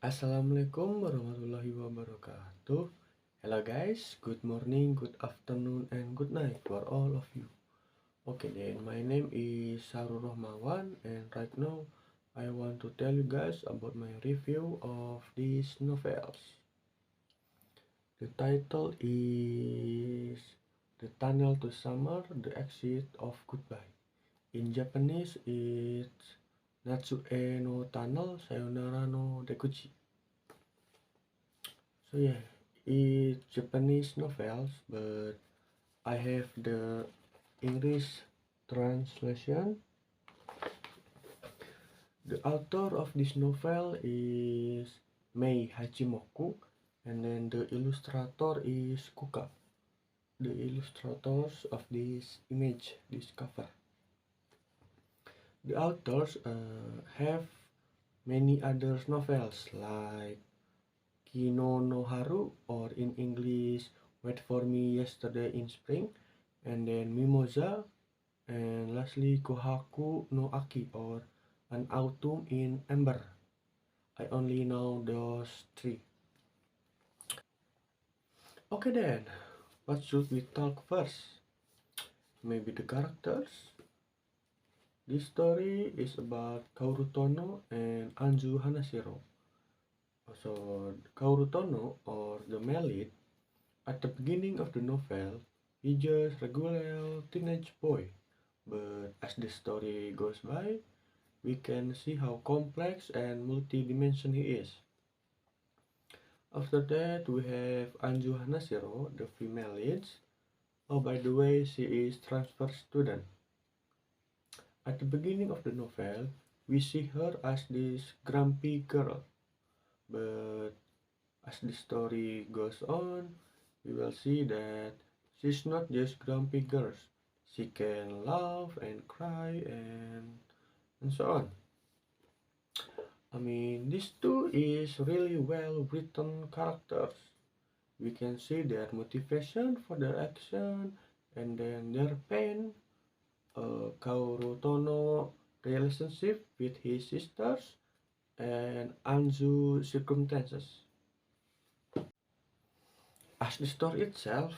Assalamualaikum warahmatullahi wabarakatuh. Hello guys, good morning, good afternoon, and good night for all of you. Okay then, my name is Sarul Rahmawan, and right now I want to tell you guys about my review of these novels. The title is The Tunnel to Summer, The Exit of Goodbye. In Japanese, it's Natsue no Tunnel Sayonara no Dekuchi. So yeah, it's Japanese novels, but I have the English translation. The author of this novel is Mei Hachimoku, and then the illustrator is Kuka. The illustrators of this image, this cover. The authors have many other novels like Kino no Haru, or in English, Wait for Me Yesterday in Spring, and then Mimosa, and lastly Kohaku no Aki, or An Autumn in Ember. I only know those three. Okay then, what should we talk first? Maybe the characters? This story is about Kaoru Tono and Anju Hanashiro. So Kaoru Tono, or the male lead, at the beginning of the novel, he's just regular teenage boy, but as the story goes by, we can see how complex and multi-dimensional he is. After that, we have Anju Hanashiro, the female lead. Oh, by the way, she is transfer student. At the beginning of the novel, we see her as this grumpy girl, but as the story goes on, we will see that she's not just grumpy girl. She can laugh and cry and so on. I mean, these two is really well written characters. We can see their motivation for their action and then their pain. Kaoru Tono relationship with his sisters and Anzu circumstances. As the story itself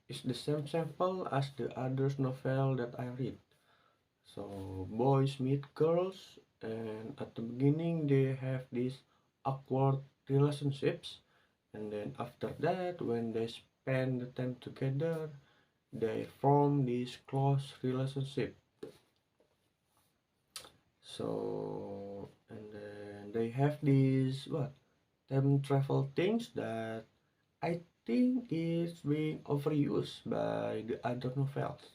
is the same sample as the other novel that I read. So boys meet girls, and at the beginning they have these awkward relationships, and then after that, when they spend the time together, they form this close relationship. So and then they have these time travel things that I think is being overused by the other novels.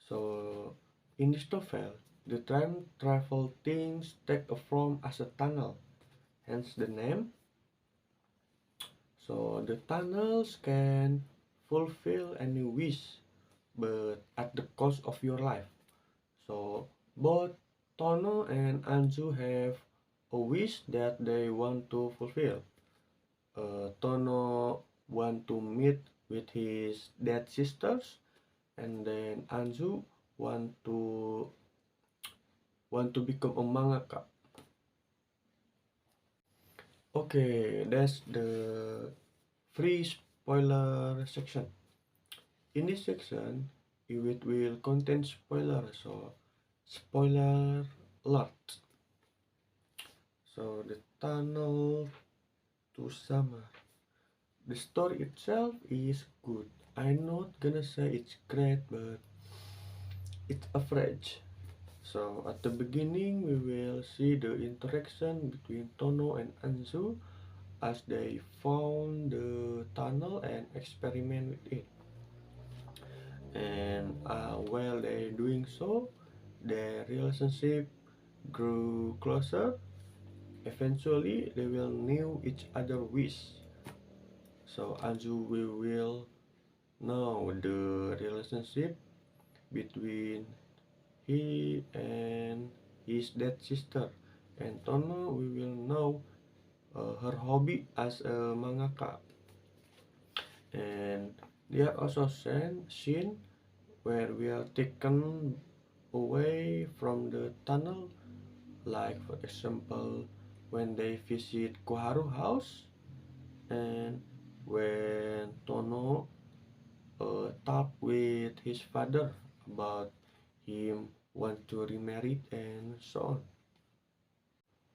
So in this novel, the time travel things take a form as a tunnel, hence the name. So the tunnels can fulfill any wish, but at the cost of your life. So both Tono and Anju have a wish that they want to fulfill. Tono want to meet with his dead sisters, and then Anju want to become a mangaka. Okay, that's the free spoiler section. In this section, it will contain spoilers, so spoiler alert. So the tunnel to summer. The story itself is good. I'm not gonna say it's great, but it's average. So at the beginning, we will see the interaction between Tono and Anzu as they found the tunnel and experiment with it. And while they're doing so, their relationship grew closer. Eventually, they will know each other wish. So Anju will know the relationship between he and his dead sister, and Tono we will know her hobby as a mangaka. And there are also scene where we are taken away from the tunnel, like for example when they visit Koharu house, and when Tono talked with his father about him want to remarry and so on.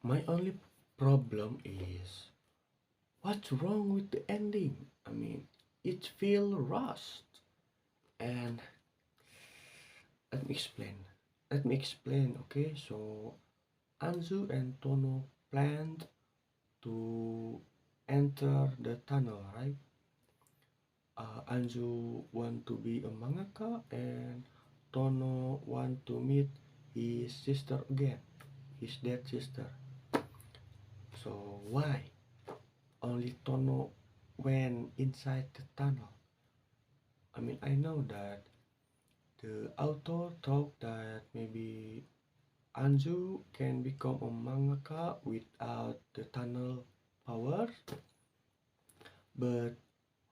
My only problem is what's wrong with the ending? I mean, it feels rushed. And let me explain. Let me explain, okay? So Anzu and Tono planned to enter the tunnel, right? Anzu want to be a mangaka and Tono want to meet his sister again, his dead sister. So why only Tono went inside the tunnel? I mean, I know that the author thought that maybe Anzu can become a mangaka without the tunnel powers, but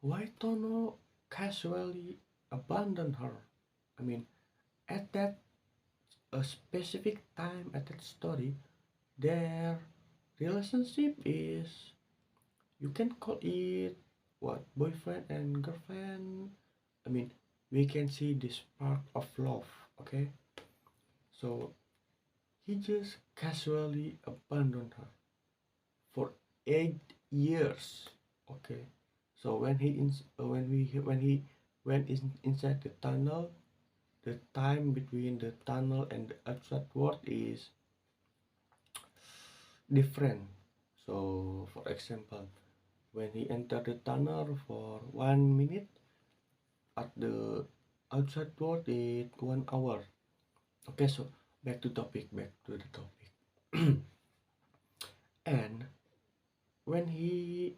why Tono casually abandoned her? I mean, at that a specific time at that story, their relationship is, you can call it what, boyfriend and girlfriend. I mean, we can see the spark of love. Okay, so he just casually abandoned her for 8 years. Okay, so when he went inside the tunnel, the time between the tunnel and the outside world is different. So, for example, when he entered the tunnel for 1 minute, at the outside world it 1 hour. Okay, so back to the topic. And when he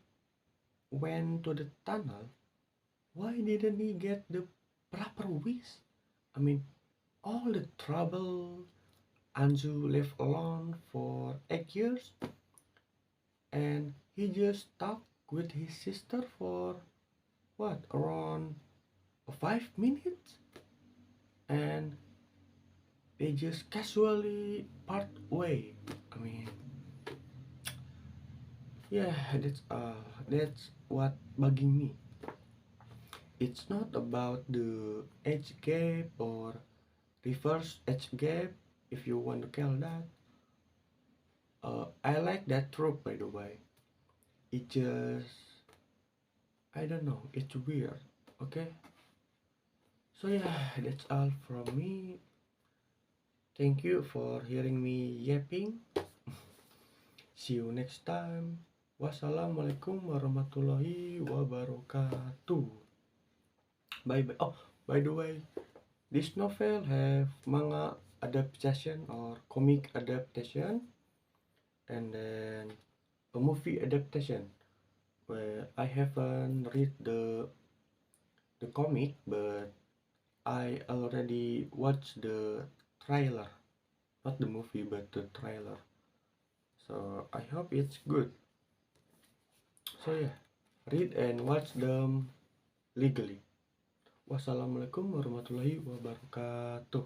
went to the tunnel, why didn't he get the proper wish? I mean, all the trouble, Anju left alone for 8 years, and he just talked with his sister for what, around 5 minutes, and they just casually part way. I mean, yeah, that's what bugging me. It's not about the age gap or reverse age gap, if you want to call that. I like that trope, by the way. It just, I don't know, it's weird. Okay, so yeah, that's all from me. Thank you for hearing me yapping. See you next time. Wassalamualaikum warahmatullahi wabarakatuh. Bye bye. Oh, by the way, this novel have manga adaptation or comic adaptation, and then a movie adaptation. Where I haven't read the comic, but I already watched the trailer, not the movie, but the trailer. So I hope it's good. So yeah, read and watch them legally. Wassalamualaikum warahmatullahi wabarakatuh.